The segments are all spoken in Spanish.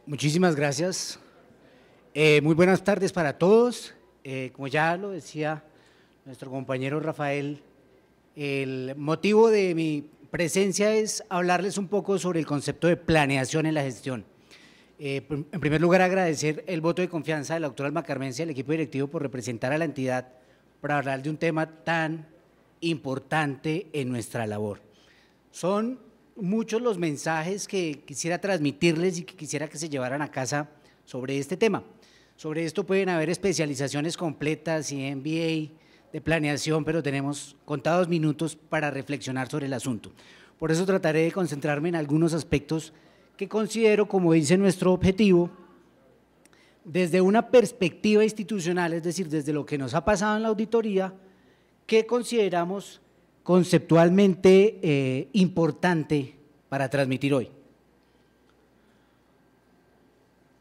Muchísimas gracias. Muy buenas tardes para todos. Como ya lo decía nuestro compañero Rafael, el motivo de mi presencia es hablarles un poco sobre el concepto de planeación en la gestión. En primer lugar, agradecer el voto de confianza de la doctora Alma Carmencia y al equipo directivo por representar a la entidad para hablar de un tema tan importante en nuestra labor. Son muchos los mensajes que quisiera transmitirles y que quisiera que se llevaran a casa sobre este tema. Sobre esto pueden haber especializaciones completas y MBA de planeación, pero tenemos contados minutos para reflexionar sobre el asunto. Por eso trataré de concentrarme en algunos aspectos que considero, como dice nuestro objetivo, desde una perspectiva institucional, es decir, desde lo que nos ha pasado en la auditoría, que consideramos conceptualmente importante para transmitir hoy.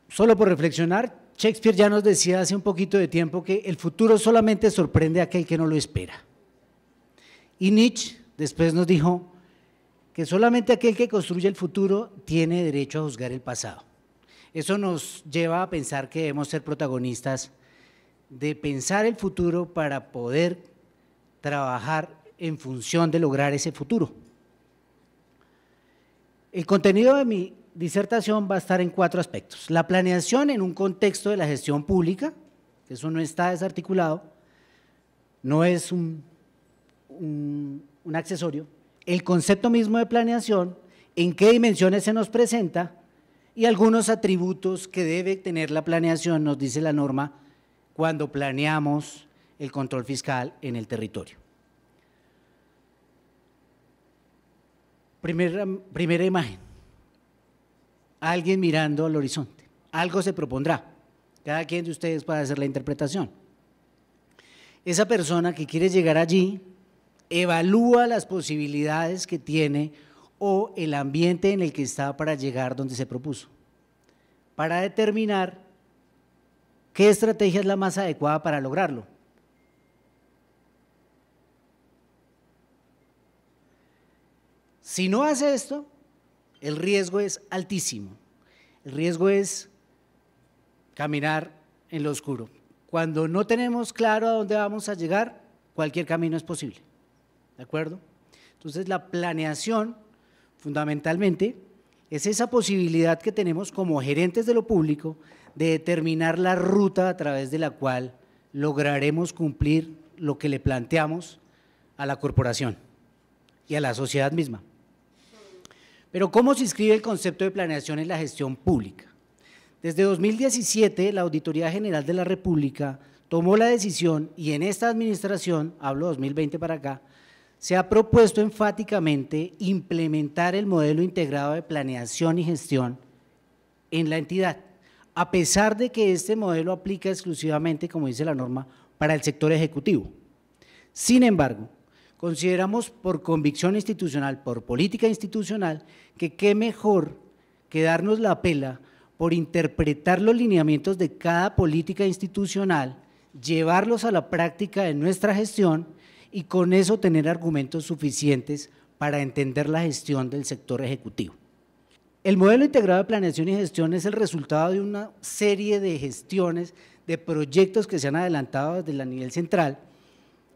Solo por reflexionar, Shakespeare ya nos decía hace un poquito de tiempo que el futuro solamente sorprende a aquel que no lo espera. Y Nietzsche después nos dijo que solamente aquel que construye el futuro tiene derecho a juzgar el pasado. Eso nos lleva a pensar que debemos ser protagonistas de pensar el futuro para poder trabajar en función de lograr ese futuro. El contenido de mi disertación va a estar en 4 aspectos. La planeación en un contexto de la gestión pública, que eso no está desarticulado, no es un accesorio. El concepto mismo de planeación, en qué dimensiones se nos presenta y algunos atributos que debe tener la planeación, nos dice la norma, cuando planeamos el control fiscal en el territorio. Primera imagen, alguien mirando al horizonte, algo se propondrá, cada quien de ustedes puede hacer la interpretación. Esa persona que quiere llegar allí evalúa las posibilidades que tiene o el ambiente en el que está para llegar donde se propuso, para determinar qué estrategia es la más adecuada para lograrlo. Si no hace esto, el riesgo es altísimo, el riesgo es caminar en lo oscuro. Cuando no tenemos claro a dónde vamos a llegar, cualquier camino es posible, ¿de acuerdo? Entonces la planeación, fundamentalmente, es esa posibilidad que tenemos como gerentes de lo público de determinar la ruta a través de la cual lograremos cumplir lo que le planteamos a la corporación y a la sociedad misma. Pero ¿cómo se inscribe el concepto de planeación en la gestión pública? Desde 2017, la Auditoría General de la República tomó la decisión y en esta administración, hablo 2020 para acá, se ha propuesto enfáticamente implementar el modelo integrado de planeación y gestión en la entidad, a pesar de que este modelo aplica exclusivamente, como dice la norma, para el sector ejecutivo. Sin embargo, consideramos por convicción institucional, por política institucional, que qué mejor que darnos la pela por interpretar los lineamientos de cada política institucional, llevarlos a la práctica en nuestra gestión y con eso tener argumentos suficientes para entender la gestión del sector ejecutivo. El modelo integrado de planeación y gestión es el resultado de una serie de gestiones, de proyectos que se han adelantado desde el nivel central,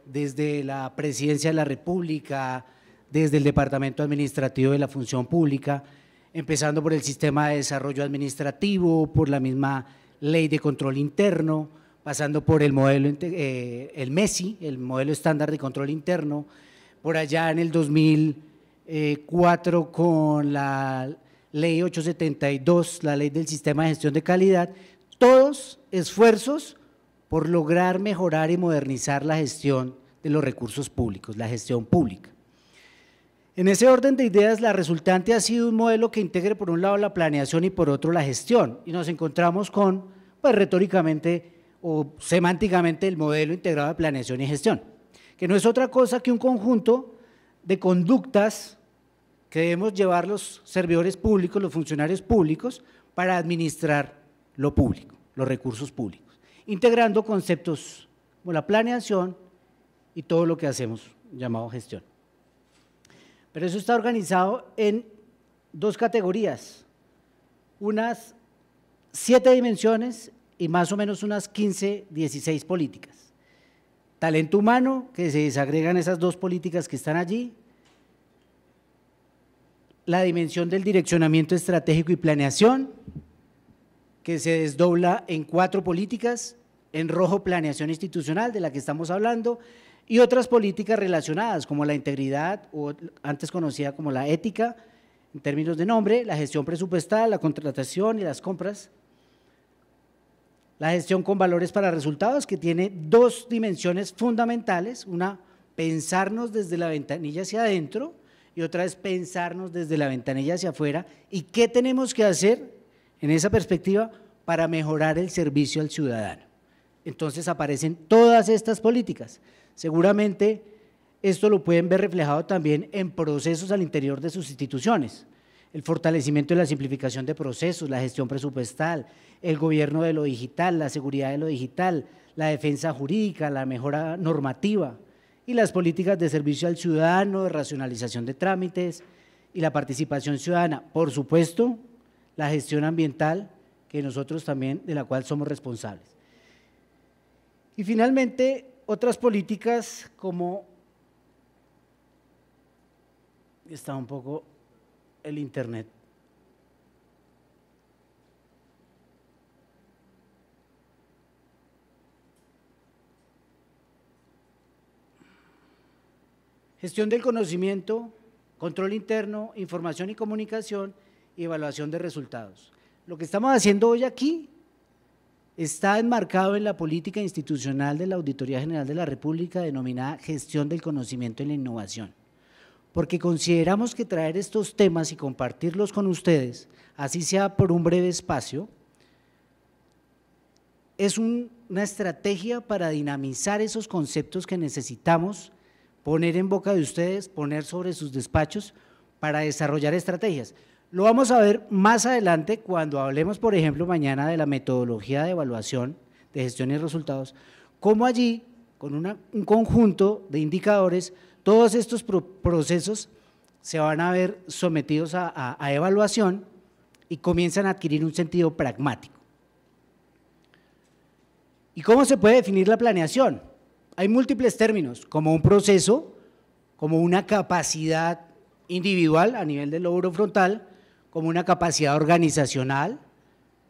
desde la Presidencia de la República, desde el Departamento Administrativo de la Función Pública, empezando por el Sistema de Desarrollo Administrativo, por la misma Ley de Control Interno, pasando por el modelo, el MESI, el Modelo Estándar de Control Interno, por allá en el 2004 con la Ley 872, la Ley del Sistema de Gestión de Calidad, todos esfuerzos por lograr mejorar y modernizar la gestión de los recursos públicos, la gestión pública. En ese orden de ideas, la resultante ha sido un modelo que integre por un lado la planeación y por otro la gestión, y nos encontramos con, pues retóricamente o semánticamente, el modelo integrado de planeación y gestión, que no es otra cosa que un conjunto de conductas que debemos llevar los servidores públicos, los funcionarios públicos, para administrar lo público, los recursos públicos, integrando conceptos como la planeación y todo lo que hacemos llamado gestión. Pero eso está organizado en 2 categorías, unas 7 dimensiones y más o menos unas 15, 16 políticas. Talento humano, que se desagregan esas 2 políticas que están allí. La dimensión del direccionamiento estratégico y planeación, que se desdobla en 4 políticas, en rojo planeación institucional, de la que estamos hablando, y otras políticas relacionadas, como la integridad, o antes conocida como la ética, en términos de nombre, la gestión presupuestal, la contratación y las compras. La gestión con valores para resultados, que tiene 2 dimensiones fundamentales, una, pensarnos desde la ventanilla hacia adentro, y otra es pensarnos desde la ventanilla hacia afuera, y qué tenemos que hacer en esa perspectiva para mejorar el servicio al ciudadano. Entonces aparecen todas estas políticas. Seguramente esto lo pueden ver reflejado también en procesos al interior de sus instituciones. El fortalecimiento y la simplificación de procesos, la gestión presupuestal, el gobierno de lo digital, la seguridad de lo digital, la defensa jurídica, la mejora normativa y las políticas de servicio al ciudadano, de racionalización de trámites y la participación ciudadana. Por supuesto, la gestión ambiental, que nosotros también, de la cual somos responsables. Y finalmente, otras políticas como, está un poco el internet. Gestión del conocimiento, control interno, información y comunicación y evaluación de resultados. Lo que estamos haciendo hoy aquí está enmarcado en la política institucional de la Auditoría General de la República denominada gestión del conocimiento y la innovación, porque consideramos que traer estos temas y compartirlos con ustedes, así sea por un breve espacio, es una estrategia para dinamizar esos conceptos que necesitamos poner en boca de ustedes, poner sobre sus despachos para desarrollar estrategias. Lo vamos a ver más adelante cuando hablemos, por ejemplo, mañana de la metodología de evaluación de gestión y resultados, cómo allí, con un conjunto de indicadores, todos estos procesos se van a ver sometidos a evaluación y comienzan a adquirir un sentido pragmático. ¿Y cómo se puede definir la planeación? Hay múltiples términos, como un proceso, como una capacidad individual a nivel del lóbulo frontal, como una capacidad organizacional,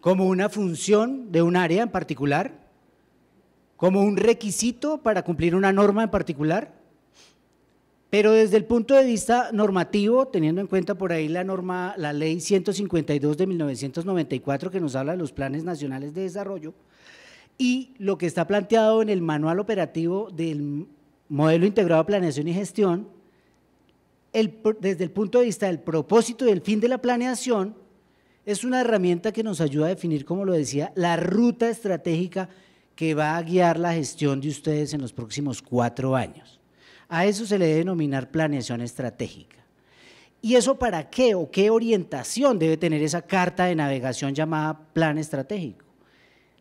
como una función de un área en particular, como un requisito para cumplir una norma en particular, pero desde el punto de vista normativo, teniendo en cuenta por ahí la ley 152 de 1994 que nos habla de los planes nacionales de desarrollo, y lo que está planteado en el manual operativo del modelo integrado de planeación y gestión, desde el punto de vista del propósito y el fin de la planeación, es una herramienta que nos ayuda a definir, como lo decía, la ruta estratégica que va a guiar la gestión de ustedes en los próximos 4 años. A eso se le debe denominar planeación estratégica. ¿Y eso para qué o qué orientación debe tener esa carta de navegación llamada plan estratégico?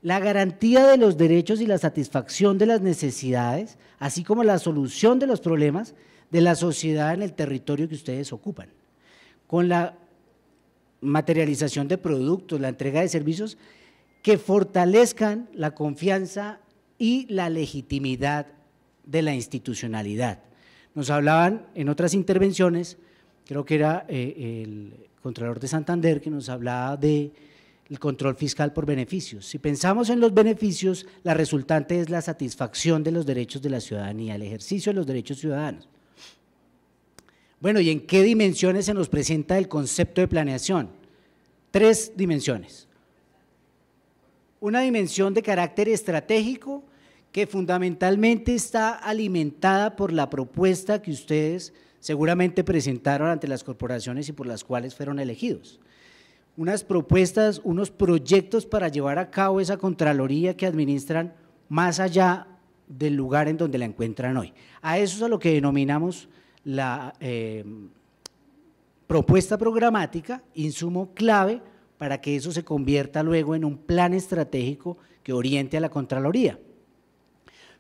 La garantía de los derechos y la satisfacción de las necesidades, así como la solución de los problemas de la sociedad en el territorio que ustedes ocupan, con la materialización de productos, la entrega de servicios que fortalezcan la confianza y la legitimidad de la institucionalidad. Nos hablaban en otras intervenciones, creo que era el Contralor de Santander, que nos hablaba de el control fiscal por beneficios. Si pensamos en los beneficios, la resultante es la satisfacción de los derechos de la ciudadanía, el ejercicio de los derechos ciudadanos. Bueno, ¿y en qué dimensiones se nos presenta el concepto de planeación? 3 dimensiones. Una dimensión de carácter estratégico que fundamentalmente está alimentada por la propuesta que ustedes seguramente presentaron ante las corporaciones y por las cuales fueron elegidos. Unas propuestas, unos proyectos para llevar a cabo esa Contraloría que administran más allá del lugar en donde la encuentran hoy. A eso es a lo que denominamos la propuesta programática, insumo clave para que eso se convierta luego en un plan estratégico que oriente a la Contraloría.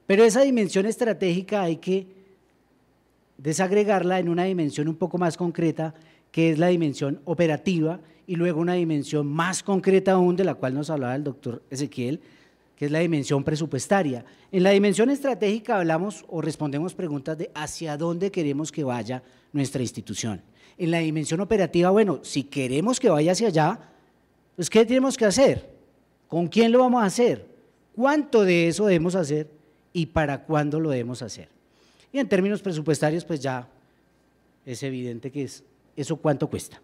Pero esa dimensión estratégica hay que desagregarla en una dimensión un poco más concreta, que es la dimensión operativa, y luego una dimensión más concreta aún, de la cual nos hablaba el doctor Ezequiel, que es la dimensión presupuestaria. En la dimensión estratégica hablamos o respondemos preguntas de hacia dónde queremos que vaya nuestra institución. En la dimensión operativa, bueno, si queremos que vaya hacia allá, pues ¿qué tenemos que hacer? ¿Con quién lo vamos a hacer? ¿Cuánto de eso debemos hacer y para cuándo lo debemos hacer? Y en términos presupuestarios, pues ya es evidente que es eso cuánto cuesta.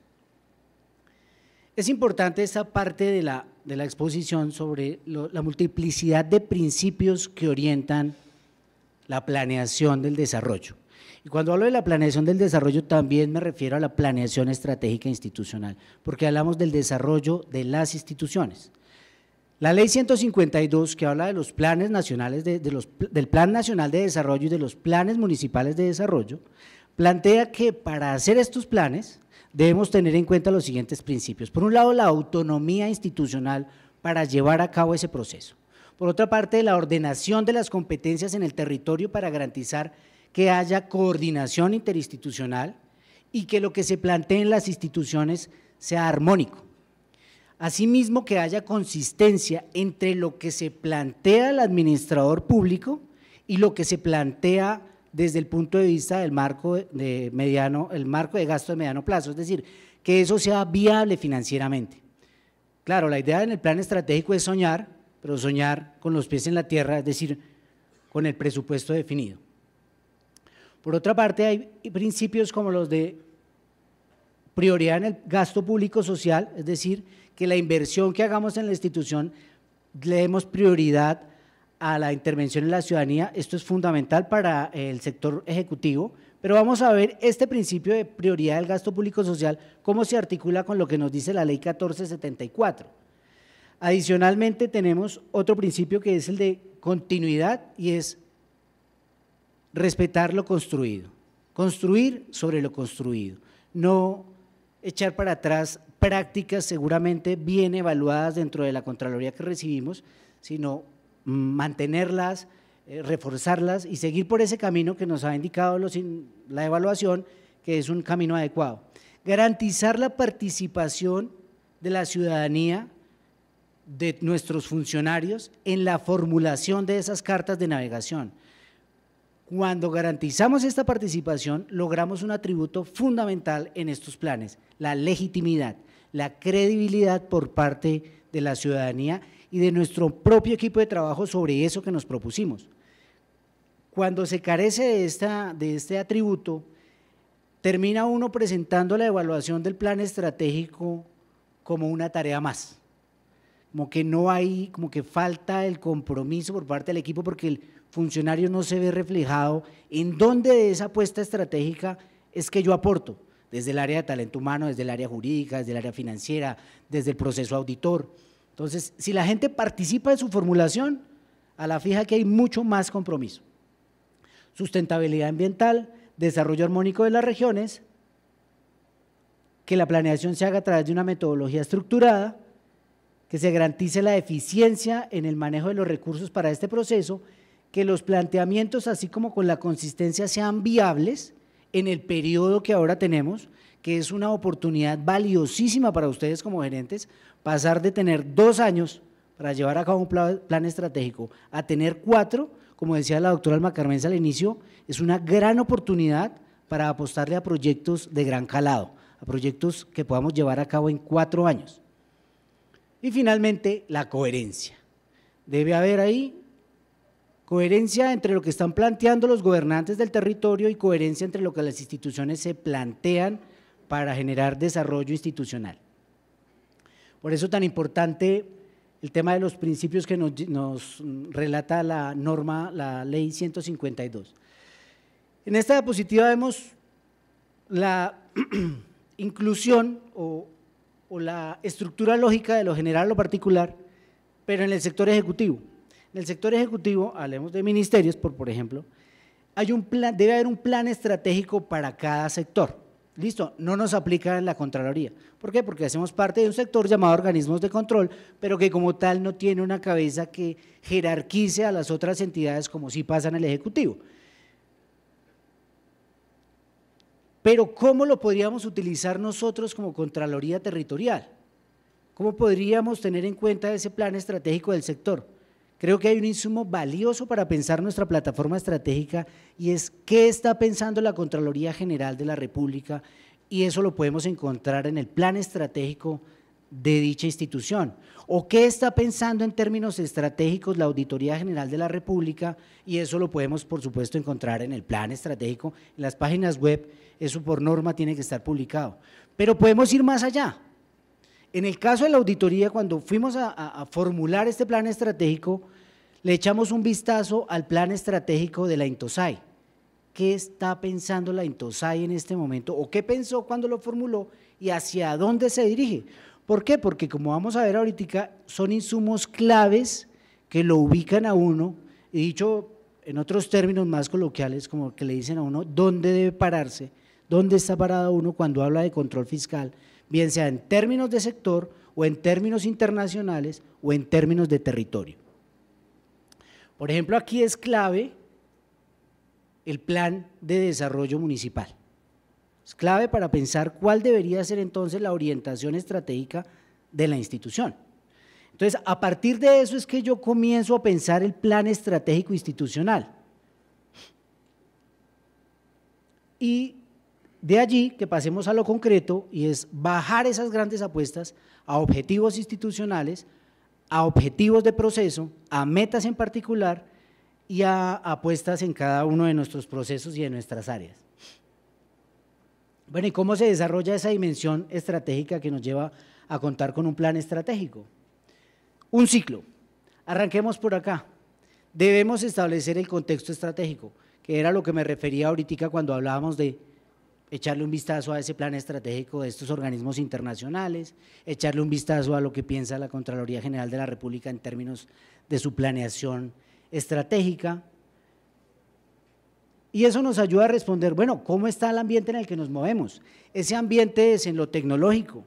Es importante esta parte de la exposición sobre la multiplicidad de principios que orientan la planeación del desarrollo. Y cuando hablo de la planeación del desarrollo también me refiero a la planeación estratégica institucional, porque hablamos del desarrollo de las instituciones. La Ley 152, que habla de los planes nacionales, del Plan Nacional de Desarrollo y de los planes municipales de desarrollo, plantea que para hacer estos planes debemos tener en cuenta los siguientes principios. Por un lado, la autonomía institucional para llevar a cabo ese proceso. Por otra parte, la ordenación de las competencias en el territorio para garantizar que haya coordinación interinstitucional y que lo que se plantee en las instituciones sea armónico. Asimismo, que haya consistencia entre lo que se plantea el administrador público y lo que se plantea desde el punto de vista del marco el marco de gasto de mediano plazo, es decir, que eso sea viable financieramente. Claro, la idea en el plan estratégico es soñar, pero soñar con los pies en la tierra, es decir, con el presupuesto definido. Por otra parte, hay principios como los de prioridad en el gasto público social, es decir, que la inversión que hagamos en la institución le demos prioridad a la intervención en la ciudadanía. Esto es fundamental para el sector ejecutivo, pero vamos a ver este principio de prioridad del gasto público social, cómo se articula con lo que nos dice la Ley 1474. Adicionalmente tenemos otro principio que es el de continuidad y es respetar lo construido, construir sobre lo construido, no echar para atrás prácticas seguramente bien evaluadas dentro de la Contraloría que recibimos, sino mantenerlas, reforzarlas y seguir por ese camino que nos ha indicado la evaluación, que es un camino adecuado. Garantizar la participación de la ciudadanía, de nuestros funcionarios, en la formulación de esas cartas de navegación. Cuando garantizamos esta participación, logramos un atributo fundamental en estos planes, la legitimidad, la credibilidad por parte de la ciudadanía y de nuestro propio equipo de trabajo sobre eso que nos propusimos. Cuando se carece de este atributo, termina uno presentando la evaluación del plan estratégico como una tarea más, como que no hay, como que falta el compromiso por parte del equipo porque el funcionario no se ve reflejado en dónde de esa apuesta estratégica es que yo aporto, desde el área de talento humano, desde el área jurídica, desde el área financiera, desde el proceso auditor. Entonces, si la gente participa en su formulación, a la fija que hay mucho más compromiso. Sustentabilidad ambiental, desarrollo armónico de las regiones, que la planeación se haga a través de una metodología estructurada, que se garantice la eficiencia en el manejo de los recursos para este proceso, que los planteamientos, así como con la consistencia, sean viables en el periodo que ahora tenemos, que es una oportunidad valiosísima para ustedes como gerentes, pasar de tener 2 años para llevar a cabo un plan estratégico a tener 4, como decía la doctora Alma Carmenza al inicio, es una gran oportunidad para apostarle a proyectos de gran calado, a proyectos que podamos llevar a cabo en 4 años. Y finalmente, la coherencia. Debe haber ahí coherencia entre lo que están planteando los gobernantes del territorio y coherencia entre lo que las instituciones se plantean para generar desarrollo institucional. Por eso tan importante el tema de los principios que nos relata la norma, la Ley 152. En esta diapositiva vemos la inclusión o la estructura lógica de lo general a lo particular, pero en el sector ejecutivo. En el sector ejecutivo, hablemos de ministerios, por ejemplo, debe haber un plan estratégico para cada sector. Listo, no nos aplica en la Contraloría. ¿Por qué? Porque hacemos parte de un sector llamado organismos de control, pero que como tal no tiene una cabeza que jerarquice a las otras entidades como sí pasa en el Ejecutivo. pero ¿cómo lo podríamos utilizar nosotros como Contraloría Territorial? ¿Cómo podríamos tener en cuenta ese plan estratégico del sector? Creo que hay un insumo valioso para pensar nuestra plataforma estratégica y es qué está pensando la Contraloría General de la República, y eso lo podemos encontrar en el plan estratégico de dicha institución. O qué está pensando en términos estratégicos la Auditoría General de la República, y eso lo podemos por supuesto encontrar en el plan estratégico, en las páginas web, eso por norma tiene que estar publicado. Pero podemos ir más allá. En el caso de la auditoría, cuando fuimos a formular este plan estratégico, le echamos un vistazo al plan estratégico de la INTOSAI. ¿Qué está pensando la INTOSAI en este momento? ¿O qué pensó cuando lo formuló y hacia dónde se dirige? ¿Por qué? Porque como vamos a ver ahorita, son insumos claves que lo ubican a uno, y dicho en otros términos más coloquiales, como que le dicen a uno dónde debe pararse, dónde está parado uno cuando habla de control fiscal, bien sea en términos de sector o en términos internacionales o en términos de territorio. Por ejemplo, aquí es clave el plan de desarrollo municipal. Es clave para pensar cuál debería ser entonces la orientación estratégica de la institución. Entonces, a partir de eso es que yo comienzo a pensar el plan estratégico institucional. Y de allí que pasemos a lo concreto, y es bajar esas grandes apuestas a objetivos institucionales, a objetivos de proceso, a metas en particular y a apuestas en cada uno de nuestros procesos y de nuestras áreas. Bueno, ¿y cómo se desarrolla esa dimensión estratégica que nos lleva a contar con un plan estratégico? Un ciclo. Arranquemos por acá. Debemos establecer el contexto estratégico, que era lo que me refería ahorita cuando hablábamos de echarle un vistazo a ese plan estratégico de estos organismos internacionales, echarle un vistazo a lo que piensa la Contraloría General de la República en términos de su planeación estratégica. Y eso nos ayuda a responder, bueno, ¿cómo está el ambiente en el que nos movemos? Ese ambiente es en lo tecnológico.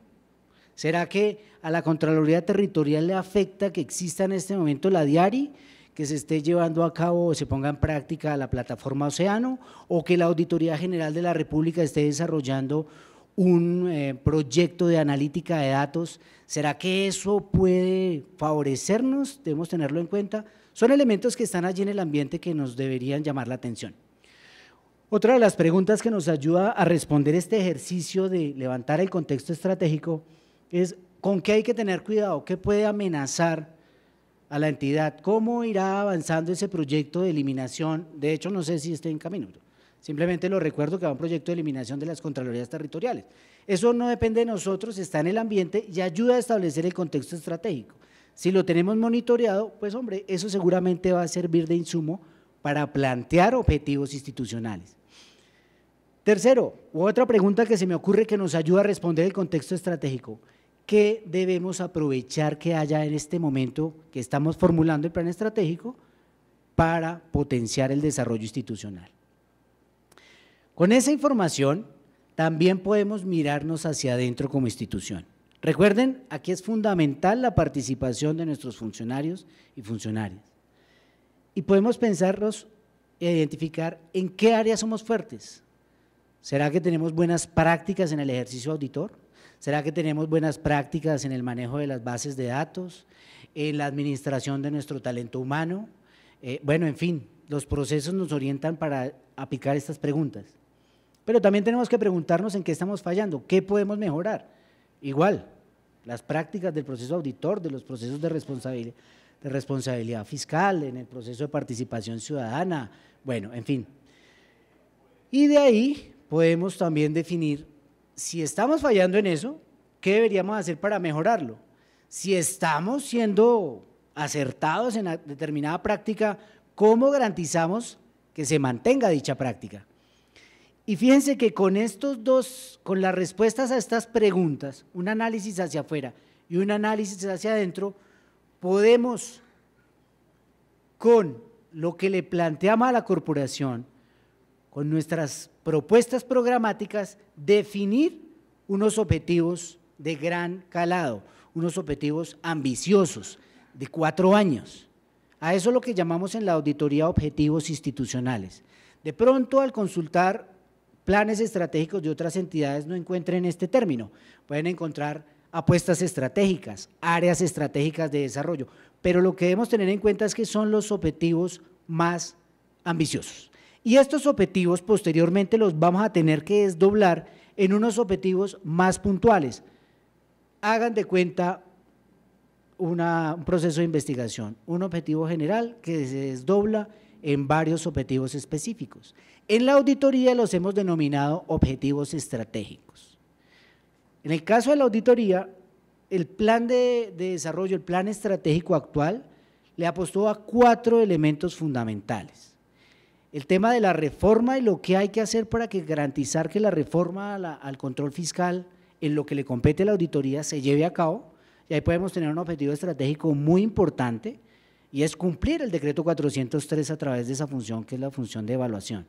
¿Será que a la Contraloría Territorial le afecta que exista en este momento la DIARI, que se esté llevando a cabo o se ponga en práctica la plataforma Océano, o que la Auditoría General de la República esté desarrollando un proyecto de analítica de datos? ¿Será que eso puede favorecernos? Debemos tenerlo en cuenta. Son elementos que están allí en el ambiente que nos deberían llamar la atención. Otra de las preguntas que nos ayuda a responder este ejercicio de levantar el contexto estratégico es ¿con qué hay que tener cuidado? ¿Qué puede amenazar a la entidad? ¿Cómo irá avanzando ese proyecto de eliminación? De hecho, no sé si esté en camino, simplemente lo recuerdo que va un proyecto de eliminación de las Contralorías Territoriales. Eso no depende de nosotros, está en el ambiente y ayuda a establecer el contexto estratégico. Si lo tenemos monitoreado, pues hombre, eso seguramente va a servir de insumo para plantear objetivos institucionales. Tercero, otra pregunta que se me ocurre que nos ayuda a responder el contexto estratégico: ¿qué debemos aprovechar que haya en este momento que estamos formulando el plan estratégico para potenciar el desarrollo institucional? Con esa información también podemos mirarnos hacia adentro como institución. Recuerden, aquí es fundamental la participación de nuestros funcionarios y funcionarias. Y podemos pensarnos e identificar en qué áreas somos fuertes. ¿Será que tenemos buenas prácticas en el ejercicio auditor? ¿Será que tenemos buenas prácticas en el manejo de las bases de datos, en la administración de nuestro talento humano? Bueno, en fin, los procesos nos orientan para aplicar estas preguntas. Pero también tenemos que preguntarnos en qué estamos fallando, qué podemos mejorar. Igual, las prácticas del proceso auditor, de los procesos de responsabilidad fiscal, en el proceso de participación ciudadana, bueno, en fin. Y de ahí podemos también definir si estamos fallando en eso, ¿qué deberíamos hacer para mejorarlo? Si estamos siendo acertados en determinada práctica, ¿cómo garantizamos que se mantenga dicha práctica? Y fíjense que con con las respuestas a estas preguntas, un análisis hacia afuera y un análisis hacia adentro, podemos, con lo que le planteamos a la corporación, con nuestras propuestas programáticas, definir unos objetivos de gran calado, unos objetivos ambiciosos de 4 años. A eso es lo que llamamos en la auditoría objetivos institucionales. De pronto, al consultar planes estratégicos de otras entidades no encuentren este término. Pueden encontrar apuestas estratégicas, áreas estratégicas de desarrollo, pero lo que debemos tener en cuenta es que son los objetivos más ambiciosos. Y estos objetivos posteriormente los vamos a tener que desdoblar en unos objetivos más puntuales. Hagan de cuenta un proceso de investigación, un objetivo general que se desdobla en varios objetivos específicos. En la auditoría los hemos denominado objetivos estratégicos. En el caso de la auditoría, el plan de desarrollo, el plan estratégico actual, le apostó a 4 elementos fundamentales. El tema de la reforma y lo que hay que hacer para garantizar que la reforma al control fiscal en lo que le compete a la auditoría se lleve a cabo, y ahí podemos tener un objetivo estratégico muy importante, y es cumplir el decreto 403 a través de esa función que es la función de evaluación.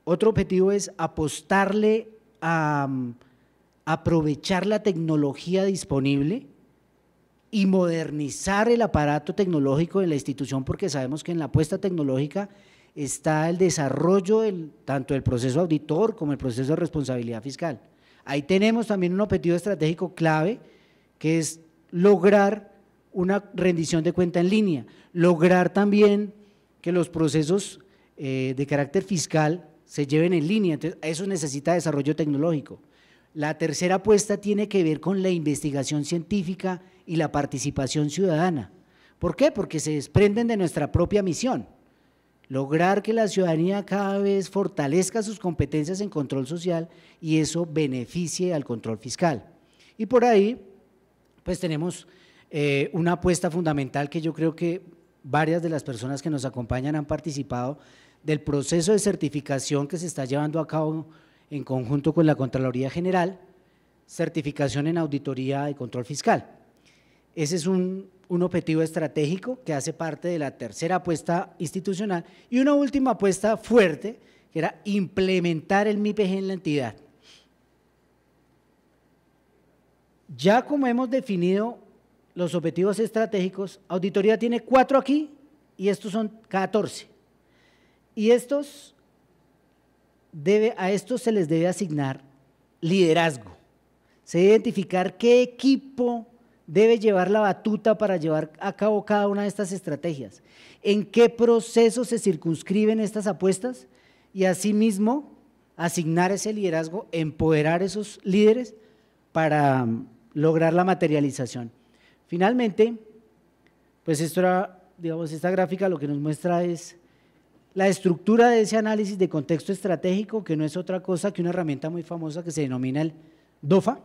Otro objetivo es apostarle a aprovechar la tecnología disponible y modernizar el aparato tecnológico de la institución, porque sabemos que en la apuesta tecnológica está el desarrollo tanto del proceso auditor como el proceso de responsabilidad fiscal. Ahí tenemos también un objetivo estratégico clave, que es lograr una rendición de cuenta en línea, lograr también que los procesos de carácter fiscal se lleven en línea, entonces eso necesita desarrollo tecnológico. La tercera apuesta tiene que ver con la investigación científica y la participación ciudadana. ¿Por qué? Porque se desprenden de nuestra propia misión, lograr que la ciudadanía cada vez fortalezca sus competencias en control social y eso beneficie al control fiscal. Y por ahí, pues tenemos una apuesta fundamental que yo creo que varias de las personas que nos acompañan han participado del proceso de certificación que se está llevando a cabo en conjunto con la Contraloría General, certificación en auditoría y control fiscal. Ese es un objetivo estratégico que hace parte de la tercera apuesta institucional y una última apuesta fuerte que era implementar el MIPG en la entidad. Ya como hemos definido los objetivos estratégicos, auditoría tiene 4 aquí y estos son 14. Y a estos se les debe asignar liderazgo. Se debe identificar qué equipo debe llevar la batuta para llevar a cabo cada una de estas estrategias, en qué proceso se circunscriben estas apuestas y asimismo asignar ese liderazgo, empoderar a esos líderes para lograr la materialización. Finalmente, pues esta gráfica lo que nos muestra es la estructura de ese análisis de contexto estratégico, que no es otra cosa que una herramienta muy famosa que se denomina el DOFA.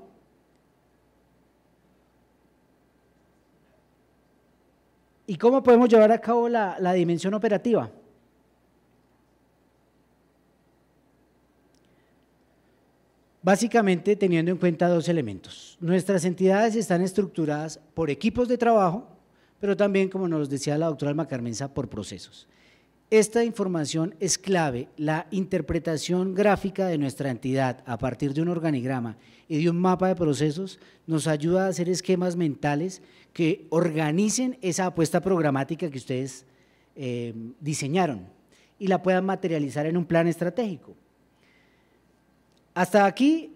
¿Y cómo podemos llevar a cabo la dimensión operativa? Básicamente teniendo en cuenta 2 elementos. Nuestras entidades están estructuradas por equipos de trabajo, pero también, como nos decía la doctora Alma Carmenza, por procesos. Esta información es clave, la interpretación gráfica de nuestra entidad a partir de un organigrama y de un mapa de procesos nos ayuda a hacer esquemas mentales que organicen esa apuesta programática que ustedes diseñaron y la puedan materializar en un plan estratégico. Hasta aquí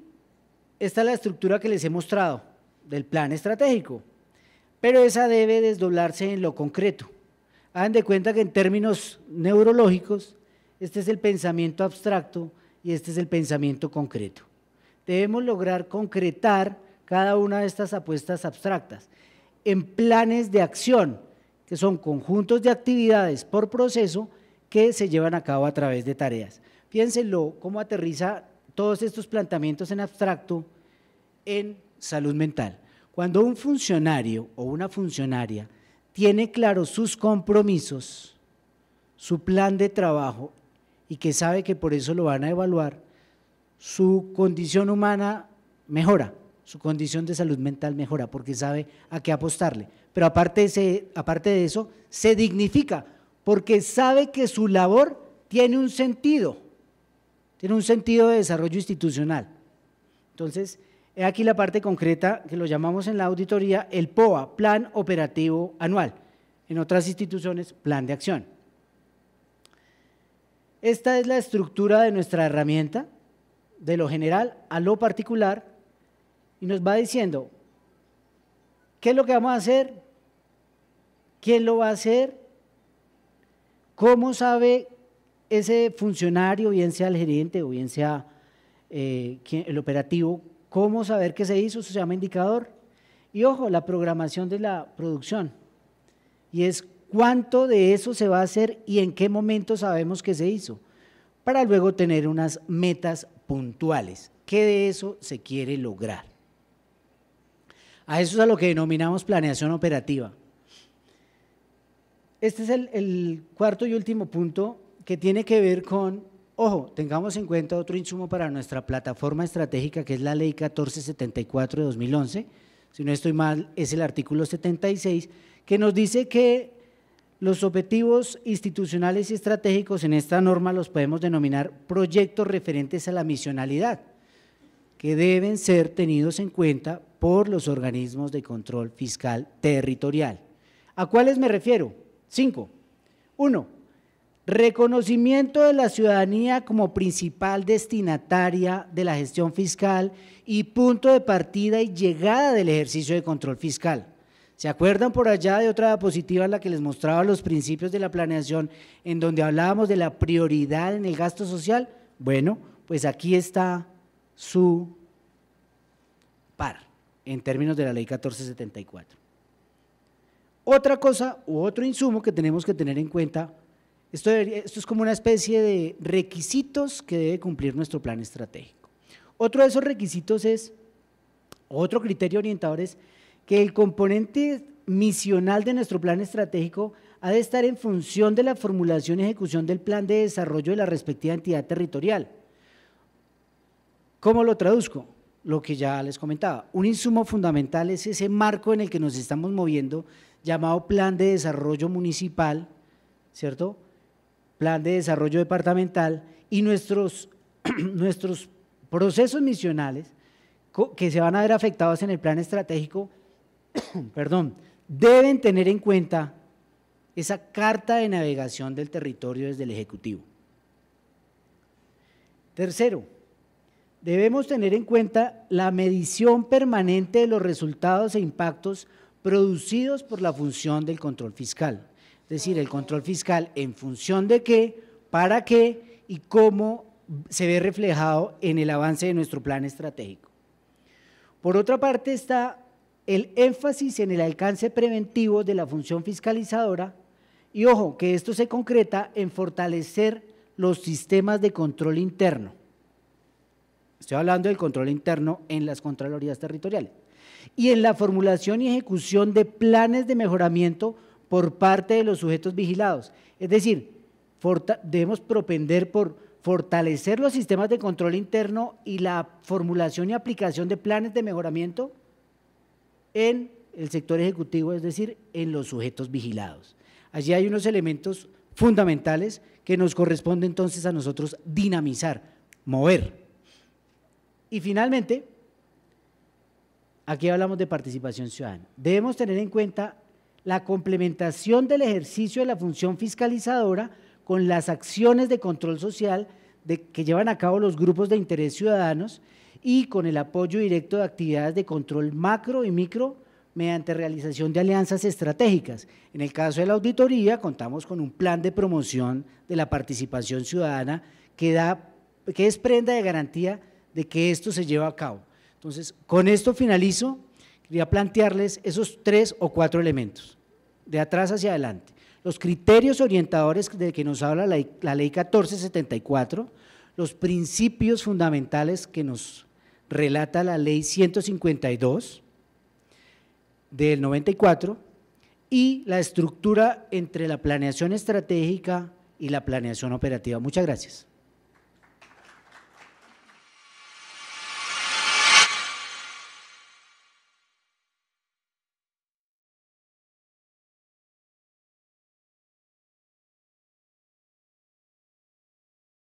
está la estructura que les he mostrado del plan estratégico, pero esa debe desdoblarse en lo concreto. Hagan de cuenta que en términos neurológicos, este es el pensamiento abstracto y este es el pensamiento concreto. Debemos lograr concretar cada una de estas apuestas abstractas en planes de acción, que son conjuntos de actividades por proceso que se llevan a cabo a través de tareas. Piénsenlo, cómo aterriza todos estos planteamientos en abstracto en salud mental. Cuando un funcionario o una funcionaria tiene claro sus compromisos, su plan de trabajo y que sabe que por eso lo van a evaluar, su condición humana mejora, su condición de salud mental mejora porque sabe a qué apostarle. Pero aparte de eso, se dignifica porque sabe que su labor tiene un sentido de desarrollo institucional. Entonces, aquí la parte concreta que lo llamamos en la auditoría el POA, Plan Operativo Anual, en otras instituciones, Plan de Acción. Esta es la estructura de nuestra herramienta, de lo general a lo particular, y nos va diciendo qué es lo que vamos a hacer, quién lo va a hacer, cómo sabe ese funcionario, bien sea el gerente o bien sea el operativo, cómo saber qué se hizo, eso se llama indicador. Y ojo, la programación de la producción, y es cuánto de eso se va a hacer y en qué momento sabemos que se hizo, para luego tener unas metas puntuales, qué de eso se quiere lograr. A eso es a lo que denominamos planeación operativa. Este es el cuarto y último punto que tiene que ver con, ojo, tengamos en cuenta otro insumo para nuestra plataforma estratégica, que es la Ley 1474 de 2011, si no estoy mal, es el artículo 76, que nos dice que los objetivos institucionales y estratégicos en esta norma los podemos denominar proyectos referentes a la misionalidad, que deben ser tenidos en cuenta por los organismos de control fiscal territorial. ¿A cuáles me refiero? 5. 1. Reconocimiento de la ciudadanía como principal destinataria de la gestión fiscal y punto de partida y llegada del ejercicio de control fiscal. ¿Se acuerdan por allá de otra diapositiva en la que les mostraba los principios de la planeación, en donde hablábamos de la prioridad en el gasto social? Bueno, pues aquí está su par, en términos de la Ley 1474. Otra cosa u otro insumo que tenemos que tener en cuenta, esto es como una especie de requisitos que debe cumplir nuestro plan estratégico. Otro de esos requisitos es, otro criterio orientador es que el componente misional de nuestro plan estratégico ha de estar en función de la formulación y ejecución del plan de desarrollo de la respectiva entidad territorial. ¿Cómo lo traduzco? Lo que ya les comentaba, un insumo fundamental es ese marco en el que nos estamos moviendo, llamado Plan de Desarrollo Municipal, ¿cierto? Plan de Desarrollo Departamental, y nuestros procesos misionales que se van a ver afectados en el plan estratégico, perdón, deben tener en cuenta esa carta de navegación del territorio desde el Ejecutivo. Tercero, debemos tener en cuenta la medición permanente de los resultados e impactos producidos por la función del control fiscal. Es decir, el control fiscal en función de qué, para qué y cómo se ve reflejado en el avance de nuestro plan estratégico. Por otra parte está el énfasis en el alcance preventivo de la función fiscalizadora y ojo, que esto se concreta en fortalecer los sistemas de control interno. Estoy hablando del control interno en las contralorías territoriales y en la formulación y ejecución de planes de mejoramiento por parte de los sujetos vigilados. Es decir, debemos propender por fortalecer los sistemas de control interno y la formulación y aplicación de planes de mejoramiento en el sector ejecutivo, es decir, en los sujetos vigilados. Allí hay unos elementos fundamentales que nos corresponde entonces a nosotros dinamizar, mover. Y finalmente, aquí hablamos de participación ciudadana. Debemos tener en cuenta la complementación del ejercicio de la función fiscalizadora con las acciones de control social que llevan a cabo los grupos de interés ciudadanos y con el apoyo directo de actividades de control macro y micro mediante realización de alianzas estratégicas. En el caso de la auditoría, contamos con un plan de promoción de la participación ciudadana que es prenda de garantía de que esto se lleva a cabo. Entonces, con esto finalizo, quería plantearles esos 3 o 4 elementos, de atrás hacia adelante. Los criterios orientadores de que nos habla la Ley 1474, los principios fundamentales que nos relata la Ley 152 del 94 y la estructura entre la planeación estratégica y la planeación operativa. Muchas gracias.